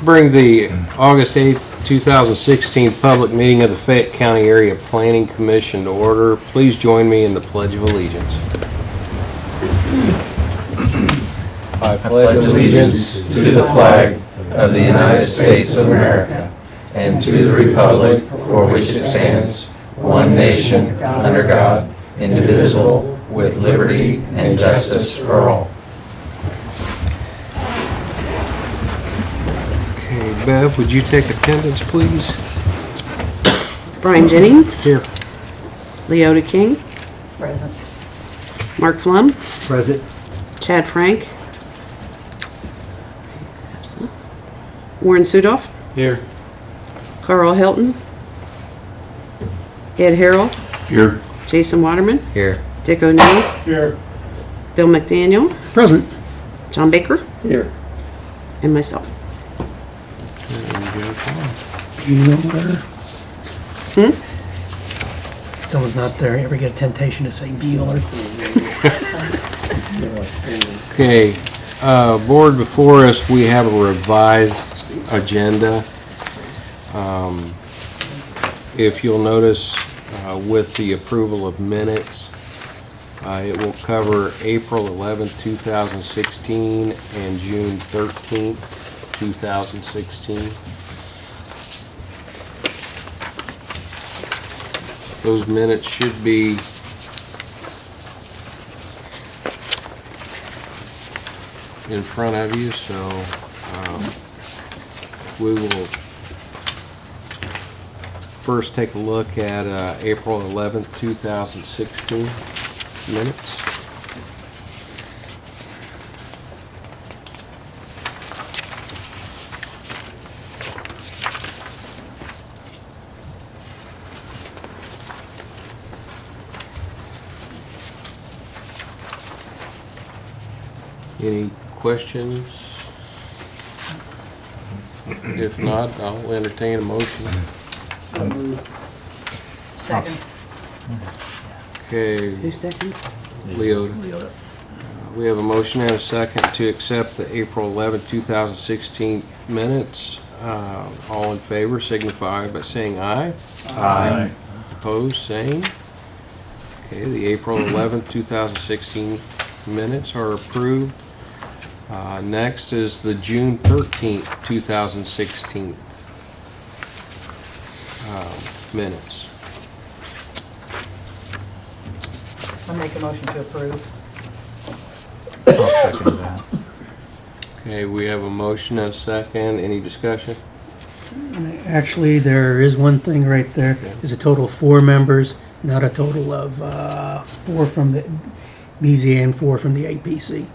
bring the August 8th, 2016 public meeting of the Fayette County Area Planning Commission to order. Please join me in the Pledge of Allegiance. I pledge allegiance to the flag of the United States of America and to the republic for which it stands, one nation, under God, indivisible, with liberty and justice for all. Okay, Bev, would you take attendance, please? Brian Jennings. Here. Leota King. Present. Mark Flum. Present. Chad Frank. Warren Sudoff. Here. Carl Helton. Ed Harrell. Here. Jason Waterman. Here. Dick O'Neill. Here. Bill McDaniel. Present. John Baker. Here. And myself. You know where? Someone's not there, ever get a temptation to say Bueller? Okay, board, before us, we have a revised agenda. If you'll notice, with the approval of minutes, it will cover April 11th, 2016 and June 13th, 2016. Those minutes should be in front of you, so we will first take a look at April 11th, 2016 minutes. Any questions? If not, I'll entertain a motion. Second. Okay, Who's second? Leota. We have a motion and a second to accept the April 11, 2016 minutes. All in favor signify by saying aye. Aye. Opposed, same. Okay, the April 11, 2016 minutes are approved. Next is the June 13th, 2016 minutes. I'll make a motion to approve. I'll second that. Okay, we have a motion and a second. Any discussion? Actually, there is one thing right there. Okay. There's a total of 4 members, not a total of 4 from the BZA and 4 from the APC.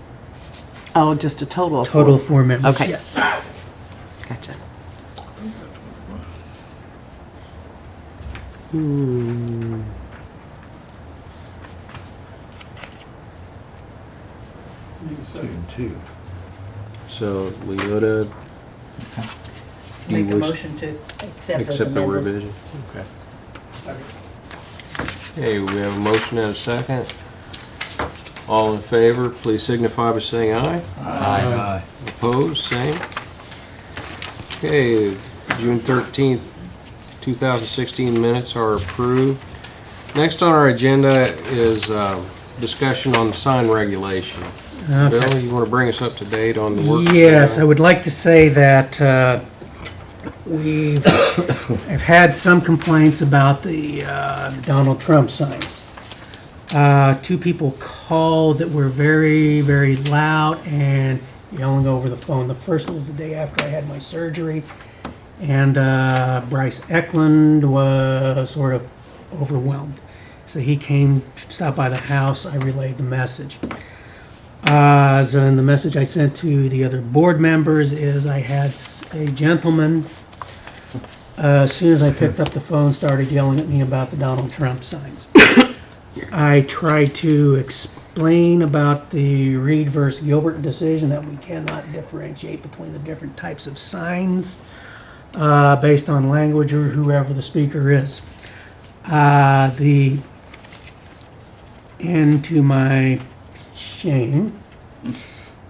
Oh, just a total of Total 4. 4 members, Okay. yes. Gotcha. Need a second, too. So, Leota, do you Make a wish motion to accept as accept the amended. revision? Okay. Okay, we have a motion and a second. All in favor, please signify by saying aye. Aye. Opposed, same. Okay, June 13th, 2016 minutes are approved. Next on our agenda is discussion on the sign regulation. Okay. Bill, you want to bring us up to date on the work? Yes, I would like to say that I've had some complaints about the Donald Trump signs. 2 people called that were very, very loud and yelling over the phone. The first was the day after I had my surgery, and Bryce Eklund was sort of overwhelmed. So he came, stopped by the house, I relayed the message. So in the message I sent to the other board members is I had a gentleman, as soon as I picked up the phone, started yelling at me about the Donald Trump signs. I tried to explain about the Reed versus Gilbert decision that we cannot differentiate between the different types of signs based on language or whoever the speaker is. And to my shame,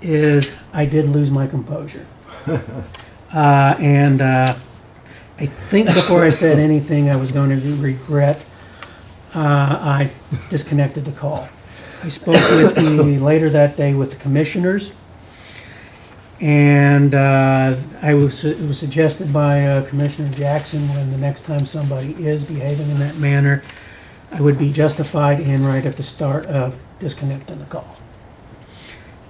is I did lose my composure. I think before I said anything, I was going to regret I disconnected the call. I spoke with later that day with the commissioners, and it was suggested by Commissioner Jackson when the next time somebody is behaving in that manner, I would be justified in right at the start of disconnecting the call.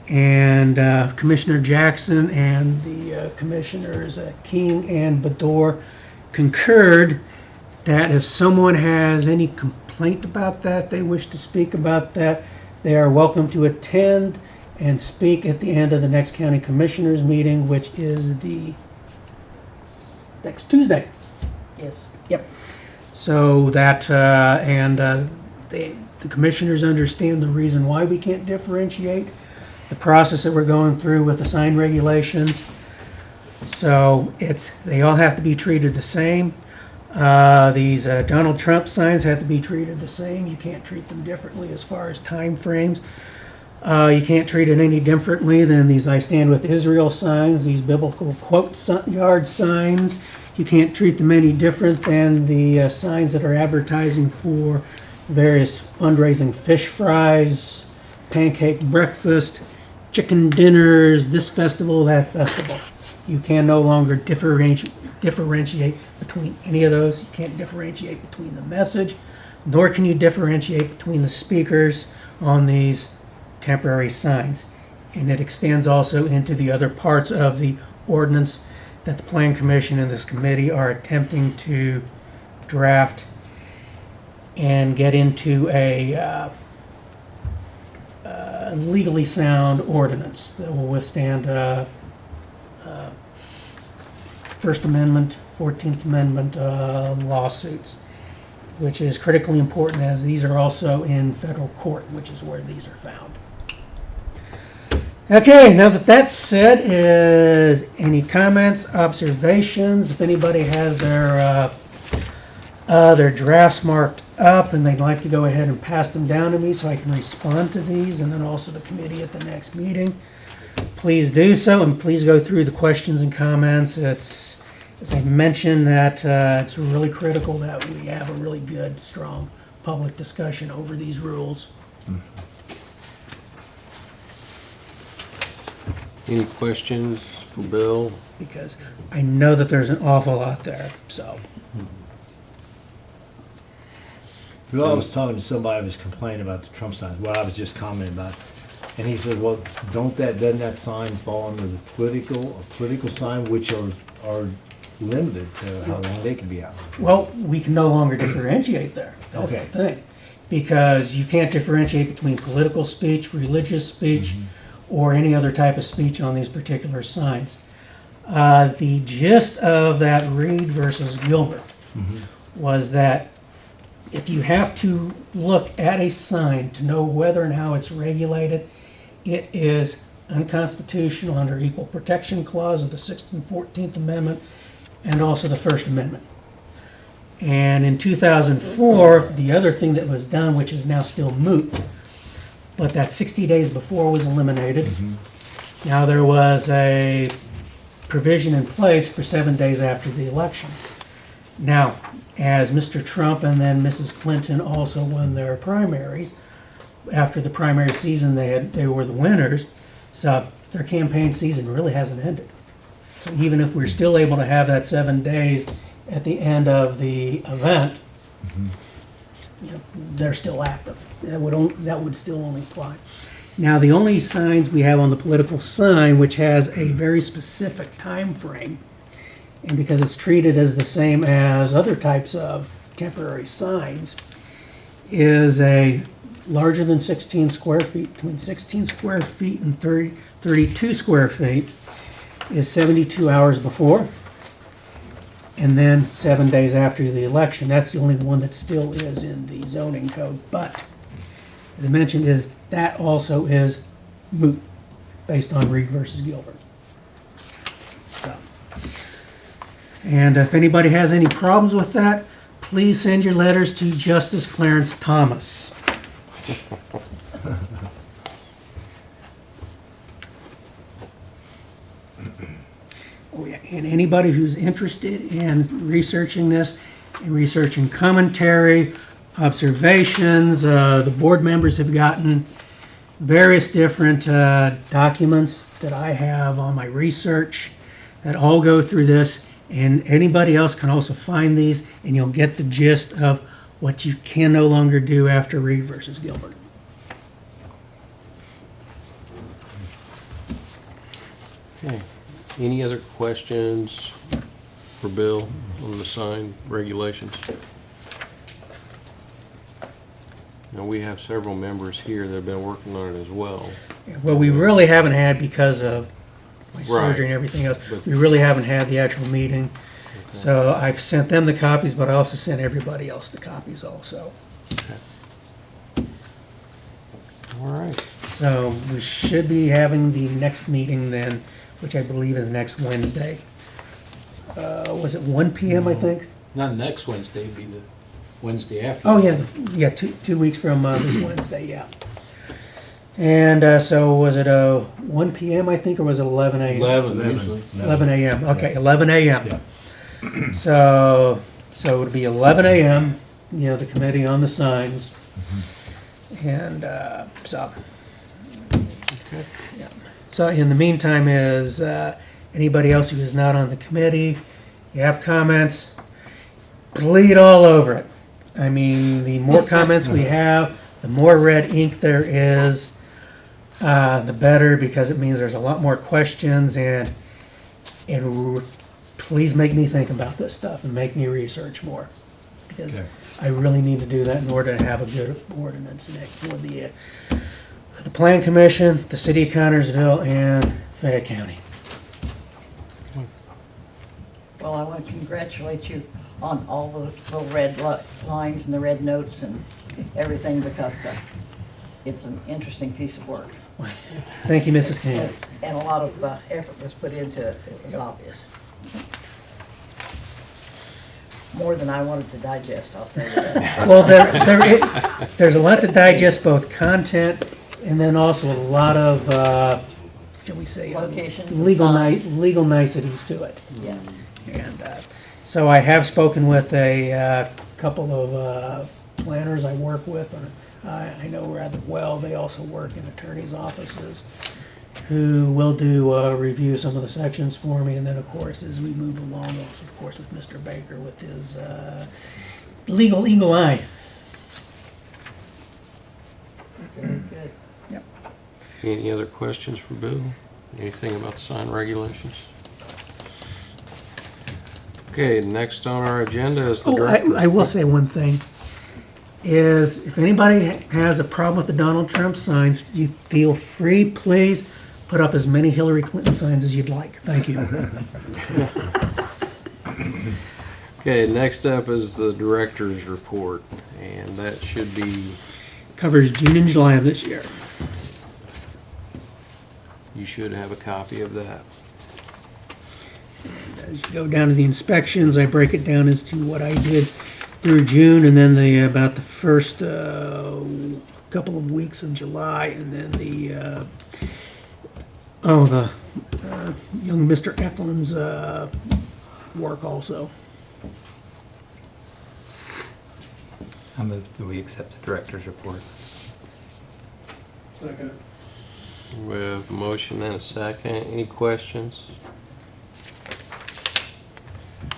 And Commissioner Jackson and the commissioners King and Bador concurred that if someone has any complaint about that, they wish to speak about that, they are welcome to attend and speak at the end of the next county commissioners meeting, which is the next Tuesday. Yes. Yep. So that, the commissioners understand the reason why we can't differentiate, the process that we're going through with the sign regulations. So they all have to be treated the same. These Donald Trump signs have to be treated the same. You can't treat them differently as far as time frames. You can't treat it any differently than these I Stand With Israel signs, these biblical quote yard signs. You can't treat them any different than the signs that are advertising for various fundraising fish fries, pancake breakfast, chicken dinners, this festival, that festival. You can no longer differentiate between any of those. You can't differentiate between the message, nor can you differentiate between the speakers on these temporary signs. And it extends also into the other parts of the ordinance that the Plan Commission and this committee are attempting to draft and get into a legally sound ordinance that will withstand First Amendment, 14th Amendment lawsuits, which is critically important as these are also in federal court, which is where these are found. Okay, now that that's said, is any comments, observations? If anybody has their drafts marked up and they'd like to go ahead and pass them down to me so I can respond to these, and then also the committee at the next meeting, please do so, and please go through the questions and comments. It's, as I mentioned, that it's really critical that we have a really good, strong public discussion over these rules. Any questions for Bill? Because I know that there's an awful lot there, so. Well, I was talking to somebody who was complaining about the Trump signs, what I was just commenting about. And he said, well, doesn't that sign fall under the political sign, which are limited to how long they can be out? Well, we can no longer differentiate there. That's Okay. the thing. Because you can't differentiate between political speech, religious speech, or any other type of speech on these particular signs. The gist of that Reed versus Gilbert was that if you have to look at a sign to know whether and how it's regulated, it is unconstitutional under Equal Protection Clause of the 6th and 14th Amendment and also the First Amendment. And in 2004, the other thing that was done, which is now still moot, but that 60 days before was eliminated. Now there was a provision in place for 7 days after the election. Now, as Mr. Trump and then Mrs. Clinton also won their primaries, after the primary season they were the winners, so their campaign season really hasn't ended. So even if we're still able to have that 7 days at the end of the event, you know, they're still active. That would still only apply. Now, the only signs we have on the political sign, which has a very specific time frame, and because it's treated as the same as other types of temporary signs, is a larger than 16 square feet, between 16 square feet and 32 square feet, is 72 hours before, and then 7 days after the election. That's the only one that still is in the zoning code. But, as I mentioned, that also is moot, based on Reed versus Gilbert. So. And if anybody has any problems with that, please send your letters to Justice Clarence Thomas. And anybody who's interested in researching this, and researching commentary, observations, the board members have gotten various different documents that I have on my research that all go through this, and anybody else can also find these, and you'll get the gist of what you can no longer do after Reed versus Gilbert. Okay. Any other questions for Bill on the sign regulations? Now, we have several members here that have been working on it as well. Well, we really haven't had, because of my Right. surgery and everything else, But- we really haven't had the actual meeting. So I've sent them the copies, but I also sent everybody else the copies also. All right. So we should be having the next meeting then, which I believe is next Wednesday. Was it 1 PM, I think? Not next Wednesday, it'd be the Wednesday after. Oh, yeah, yeah, 2 weeks from this Wednesday, yeah. And so was it 1 PM, I think, or was it 11 AM? 11 usually. 11 AM, okay, 11 AM. Yeah. So it would be 11 AM, the committee on the signs. And so. Yeah. So in the meantime is, anybody else who is not on the committee, you have comments, bleed all over it. I mean, the more comments we have, the more red ink there is, the better, because it means there's a lot more questions, and please make me think about this stuff and make me research more, because Okay. I really need to do that in order to have a good ordinance for the Plan Commission, the City of Connersville, and Fayette County. Well, I want to congratulate you on all the little red lines and the red notes and everything, because it's an interesting piece of work. Thank you, Mrs. Kane. And a lot of effort was put into it. It was obvious. More than I wanted to digest, I'll tell you that. Well, there's a lot to digest, both content and then also a lot of, shall we say, Locations and legal signs. legal niceties to it. Yeah. And so I have spoken with a couple of planners I work with, I know rather well. They also work in attorneys' offices, who will do review some of the sections for me. And then, of course, as we move along, also, of course, with Mr. Baker with his legal eagle eye. Very good. Any other questions for Bill? Anything about the sign regulations? Okay, next on our agenda is the Oh, director. I will say one thing, is if anybody has a problem with the Donald Trump signs, you feel free, please, put up as many Hillary Clinton signs as you'd like. Thank you. Okay, next up is the director's report, and that should be, Covers June and July of this year. you should have a copy of that. As you go down to the inspections, I break it down as to what I did through June, and then about the first couple of weeks of July, and then the young Mr. Eklund's work also. I move that we accept the director's report. We have a motion and a second. Any questions?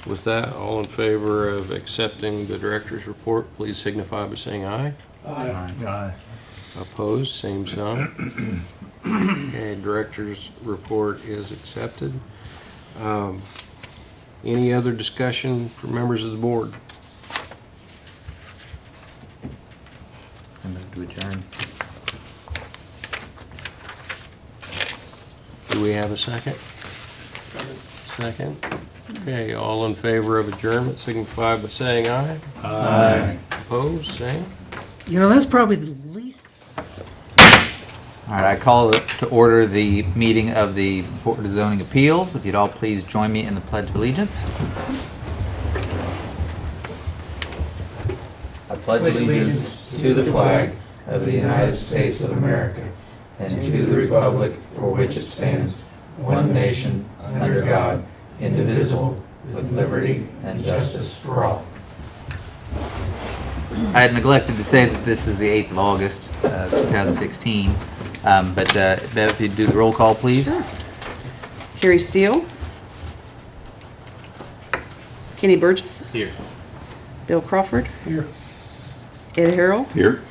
With that, all in favor of accepting the director's report, please signify by saying aye. Aye. Opposed, same sign. Okay, director's report is accepted. Any other discussion from members of the board? I move to adjourn. Do we have a second? Second. Okay, all in favor of adjournment, signify by saying aye. Aye. Opposed, same. That's probably the least. All right, I call to order the meeting of the Board of Zoning Appeals. If you'd all please join me in the Pledge of Allegiance. I pledge allegiance to the flag of the United States of America and to the republic for which it stands, one nation, under God, indivisible, with liberty and justice for all. I had neglected to say that this is the 8th of August, 2016. But Bev, if you'd do the roll call, please. Sure. Carrie Steele. Kenny Burgess. Here. Bill Crawford. Here. Ed Harrell. Here.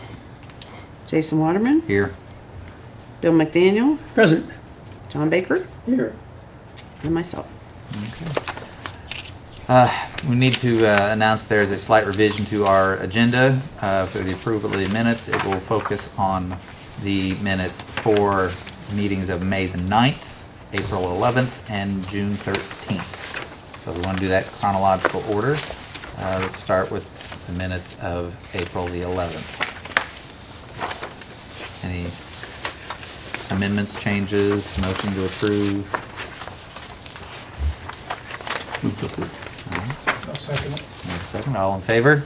Jason Waterman. Here. Bill McDaniel. Present. John Baker. Here. And myself. We need to announce there's a slight revision to our agenda for the approval of the minutes. It will focus on the minutes for meetings of May the 9th, April 11th, and June 13th. So we want to do that chronological order. Let's start with the minutes of April the 11th. Any amendments, changes, motion to approve? I'll second it. Need a second. All in favor?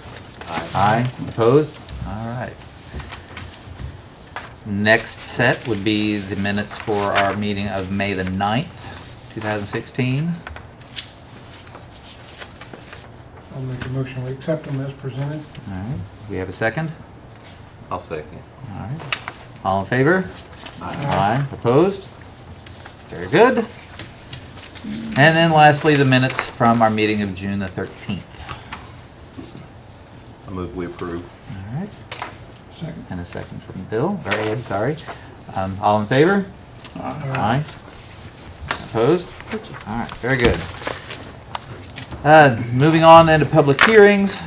Aye. Opposed? All right. Next set would be the minutes for our meeting of May the 9th, 2016. I'll make a motion, we accept them as presented. All right. We have a second? I'll second. All right. All in favor? Aye. Opposed? Very good. And then lastly, the minutes from our meeting of June the 13th. I move we approve. All right. Second. And a second from Bill, or Ed, sorry. All in favor? Aye. Opposed? All right, very good. Moving on then to public hearings,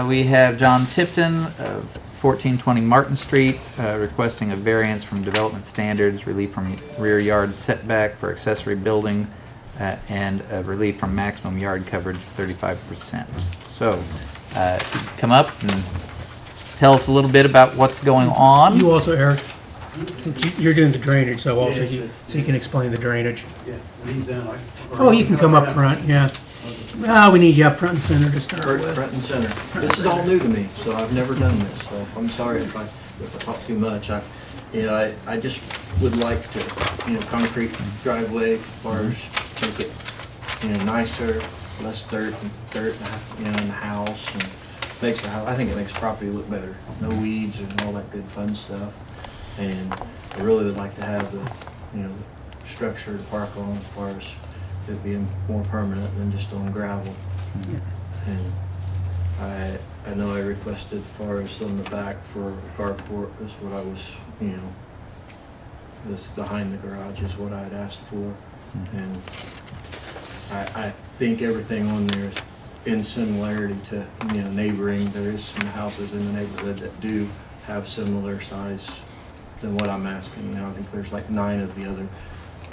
we have John Tipton of 1420 Martin Street requesting a variance from development standards, relief from rear yard setback for accessory building, and relief from maximum yard coverage of 35%. So, come up and tell us a little bit about what's going on. You also, Eric, since you're doing the drainage, so also you can explain the drainage. Oh, you can come up front, yeah. We need you up front and center to start with. Front and center. This is all new to me, so I've never done this, so I'm sorry if I talk too much. I just would like to, concrete driveway, as far as make it, nicer, less dirt in the house, and makes the house, I think it makes the property look better. No weeds and all that good fun stuff. And I really would like to have the structure to park on as far as it being more permanent than just on gravel. And I know I requested as far as on the back for carport is what I was, this behind the garage is what I had asked for. And I think everything on there is in similarity to, neighboring. There is some houses in the neighborhood that do have similar size than what I'm asking. I think there's like 9 of the other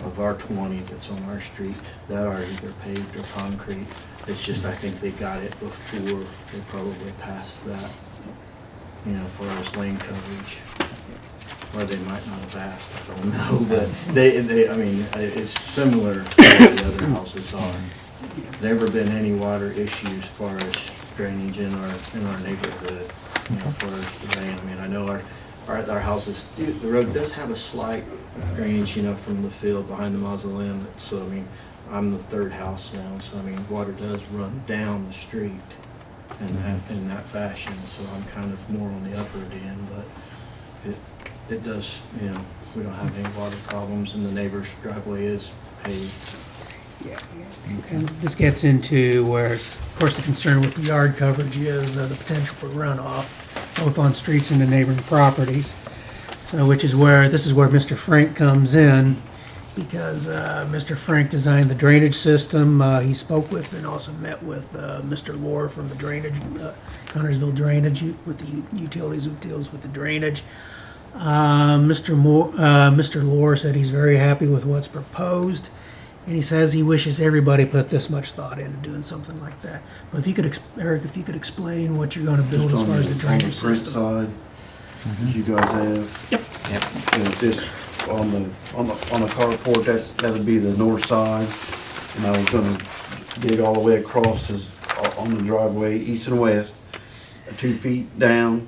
of our 20 that's on our street that are either paved or concrete. It's just I think they got it before they probably passed that, for as lane coverage. Or they might not have asked, I don't know. But it's similar to what the other houses are. Never been any water issues as far as drainage in our neighborhood, as far as the rain. I know our houses, the road does have a slight drainage, from the field behind the mausoleum. So, I'm the 3rd house now, so, water does run down the street in that fashion. So I'm kind of more on the upper end, but it does, we don't have any water problems, and the neighbor's driveway is paved. Yeah. And this gets into where, of course, the concern with the yard coverage is the potential for runoff, both on streets and the neighboring properties. So, this is where Mr. Frank comes in, because Mr. Frank designed the drainage system. He spoke with and also met with Mr. Lohr from the drainage, Connersville Drainage, with the utilities who deals with the drainage. Mr. Lohr said he's very happy with what's proposed, and he says he wishes everybody put this much thought into doing something like that. But if you could, Eric, if you could explain what you're going to build as far as the drainage system. Side, that you guys have. Yep. And this on the carport, that'll be the north side, and I was gonna dig all the way across on the driveway, east and west, 2 feet down,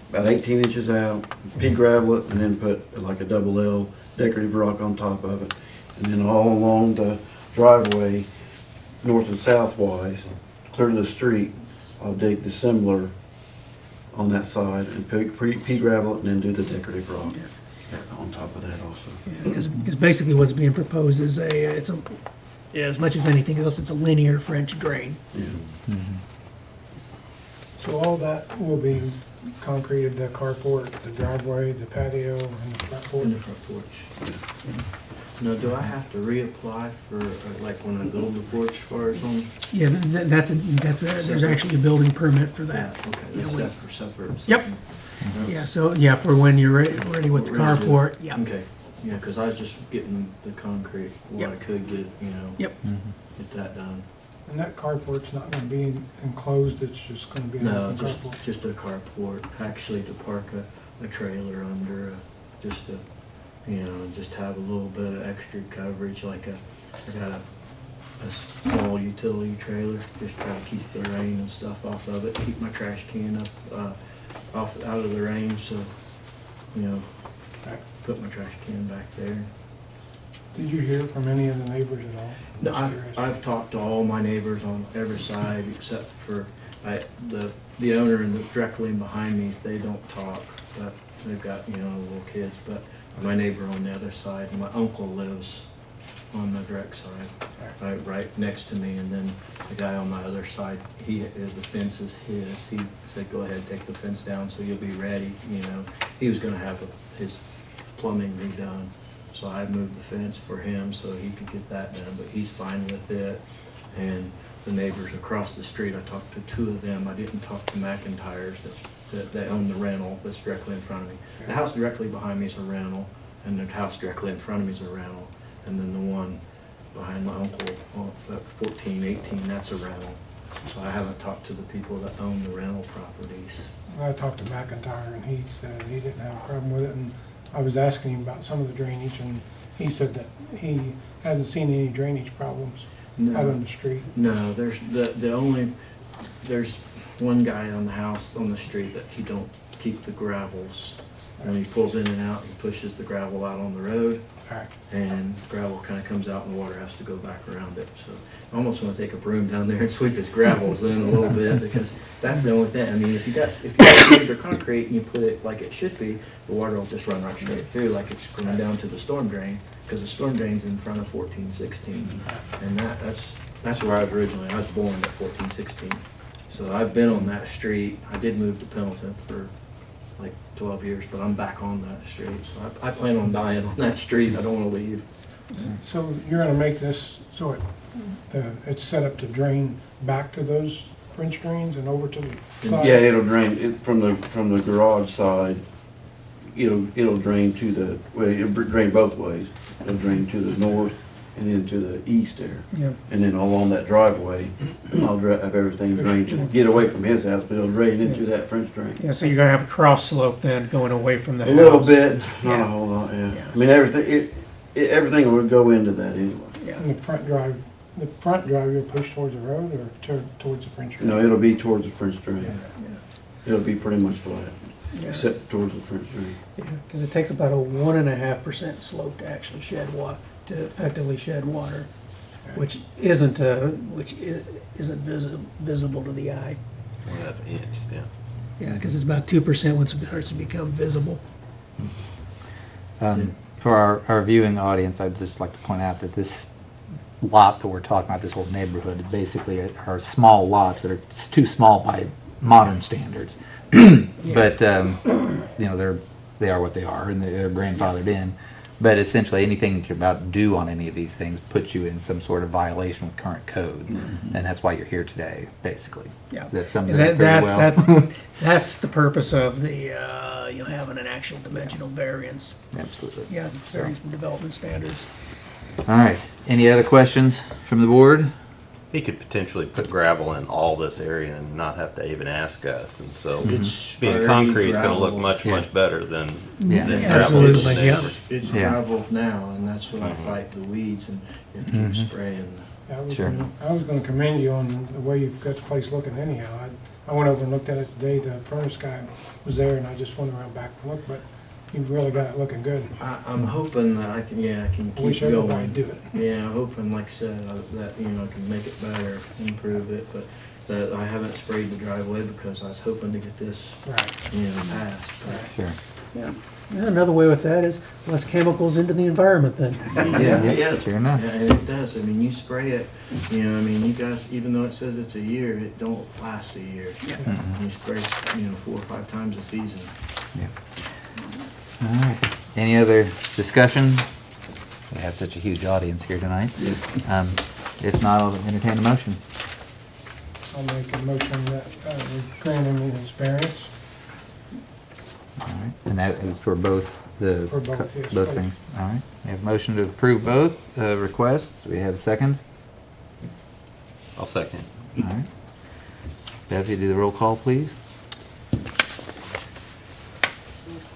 about 18 inches out, pea gravel it, and then put like a double L decorative rock on top of it. And then all along the driveway, north and south wise, clear to the street, I'll dig dissimilar on that side and pea gravel it and then do the decorative rock on top of that also. Because basically what's being proposed is as much as anything else, it's a linear French drain. Yeah. So all that will be concreted, the carport, the driveway, the patio, and the front In the porch? front porch. Now, do I have to reapply for, like, when I build the porch as far as on? Yeah, there's actually a building permit for that. Okay, Yeah, that's separate. Yep. Yeah, so, yeah, for when you're ready with the carport, yeah. Okay, yeah, because I was just getting the concrete, what Yep. I could get, Yep. get that done. And that carport's not gonna be enclosed, it's just gonna be an No, open just, carport? just a carport, actually to park a trailer under, just to, just have a little bit of extra coverage, like I got a small utility trailer, just try to keep the rain and stuff off of it, keep my trash can up, out of the rain, so, put my trash can back there. Did you hear from any of the neighbors at all? No, Just curious. I've talked to all my neighbors on every side except for the owner and directly behind me. They don't talk, but they've got little kids. But my neighbor on the other side, my uncle lives on the direct side, right next to me, and then the guy on my other side, the fence is his. He said, "Go ahead, take the fence down, so you'll be ready." He was going to have his plumbing redone. So I moved the fence for him so he could get that done, but he's fine with it. And the neighbors across the street, I talked to two of them. I didn't talk to McIntyre's that own the rental that's directly in front of me. The house directly behind me is a rental, and the house directly in front of me is a rental. And then the one behind my uncle, at 1418, that's a rental. So I haven't talked to the people that own the rental properties. I talked to McIntyre and he said he didn't have a problem with it, and I was asking him about some of the drainage, and he said that he hasn't seen any drainage problems out on the street. No, there's there's one guy on the house, on the street, that he don't keep the gravels. When he pulls in and out, he pushes the gravel out on the road, Alright, and gravel kind of comes out and the water has to go back around it. So I almost want to take a broom down there and sweep his gravels in a little bit, because that's the only thing. I mean, if you got your concrete and you put it like it should be, the water will just run right straight through like it's going down to the storm drain, because the storm drain's in front of 1416. And that's where I was originally. I was born at 1416. So I've been on that street. I did move to Pendleton for like 12 years, but I'm back on that street. So I plan on dying on that street. I don't want to leave. so you're gonna make this so it's set up to drain back to those French drains and over to the side? Yeah, it'll drain it from the garage side. It'll drain it'll drain both ways. It'll drain to the north and then to the east there. Yep. And then along that driveway, I'll have everything drained to get away from his house, but it'll drain into that French drain. Yeah, so you're gonna have a cross slope then going away from the A house. little bit, not Yeah. a whole lot, yeah. Yeah. I mean, everything would go into that anyway. Yeah. And the front drive you'll push towards the road or towards the French drain? No, it'll be towards the French drain. It'll be pretty much flat, Yeah. except towards the French drain. Yeah, because it takes about a 1.5% slope to actually to effectively shed water, which isn't visible to the eye. 1/2 inch, yeah. Yeah, because it's about 2% once it starts to become visible. For our viewing audience, I'd just like to point out that this lot that we're talking about, this whole neighborhood, basically are small lots that are too small by modern standards. But, they are what they are, and they're grandfathered in. But essentially, anything that you're about to do on any of these things puts you in some sort of violation with current codes. And that's why you're here today, basically. Yeah. That sums it And up pretty well. that's the purpose of the, having an actual dimensional variance. Absolutely. Yeah, variance from development standards. All right. Any other questions from the board? He could potentially put gravel in all this area and not have to even ask us, and so It's being already concrete is going to look gravel. much, much better than Yeah. than Yeah, gravel. to the absolutely, yeah. neighbors. It's Yeah. gravel now, and that's when I fight the weeds and keep spraying. Sure. I was gonna commend you on the way you've got the place looking anyhow. I went over and looked at it today, the furnace guy was there, and I just went around back to look, but You've really got it looking good. I'm hoping that I can I wish keep everybody going. do it. Yeah, I'm hoping, like I said, that, I can make it better, improve it, but that I haven't sprayed the driveway because I was hoping to get this, Right. passed. Sure. Yeah, another way with that is less chemicals into the environment then. Yeah, Sure enough. Yeah, and it does. I mean, you spray it, you guys, even though it says it's a year, it don't last a year. You spray, 4 or 5 times a season. All right. Any other discussion? We have such a huge audience here tonight. If not, I'll entertain a motion. I'll make a motion that we grant him his variance. All right. And that is for both the... For both, yes, Both please. things. All right. We have a motion to approve both requests. We have a second. I'll second. All right. Bev, you do the roll call, please?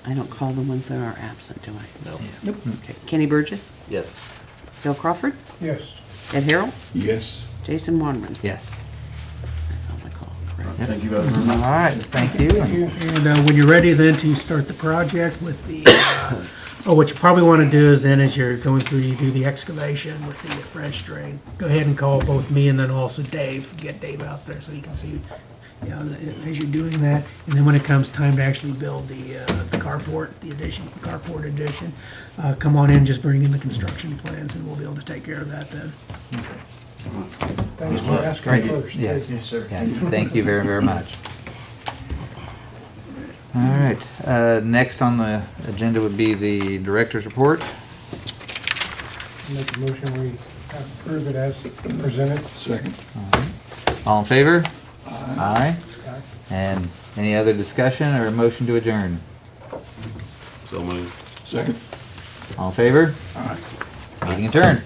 I don't call the ones that are absent, do I? No. Okay. Kenny Burgess, Yes. Bill Crawford, Yes. Ed Harrell, Yes. Jason Waterman. Yes. That's all I call, correct? Thank you very All much. right. Thank you. And when you're ready then to start the project with the, what you probably want to do is then as you're going through, you do the excavation with the French drain. Go ahead and call both me and then also Dave, get Dave out there so you can see, as you're doing that. And then when it comes time to actually build the carport, the carport addition, come on in, just bring in the construction plans and we'll be able to take care of that then. Thanks for asking Great. first. Yes. Yes, sir. Yes. Thank you very, very much. All right. Next on the agenda would be the director's report. Make a motion, we approve it as presented. Second. All in favor? Aye. And any other discussion or a motion to adjourn? So moved. Second. All in favor? Meeting adjourned.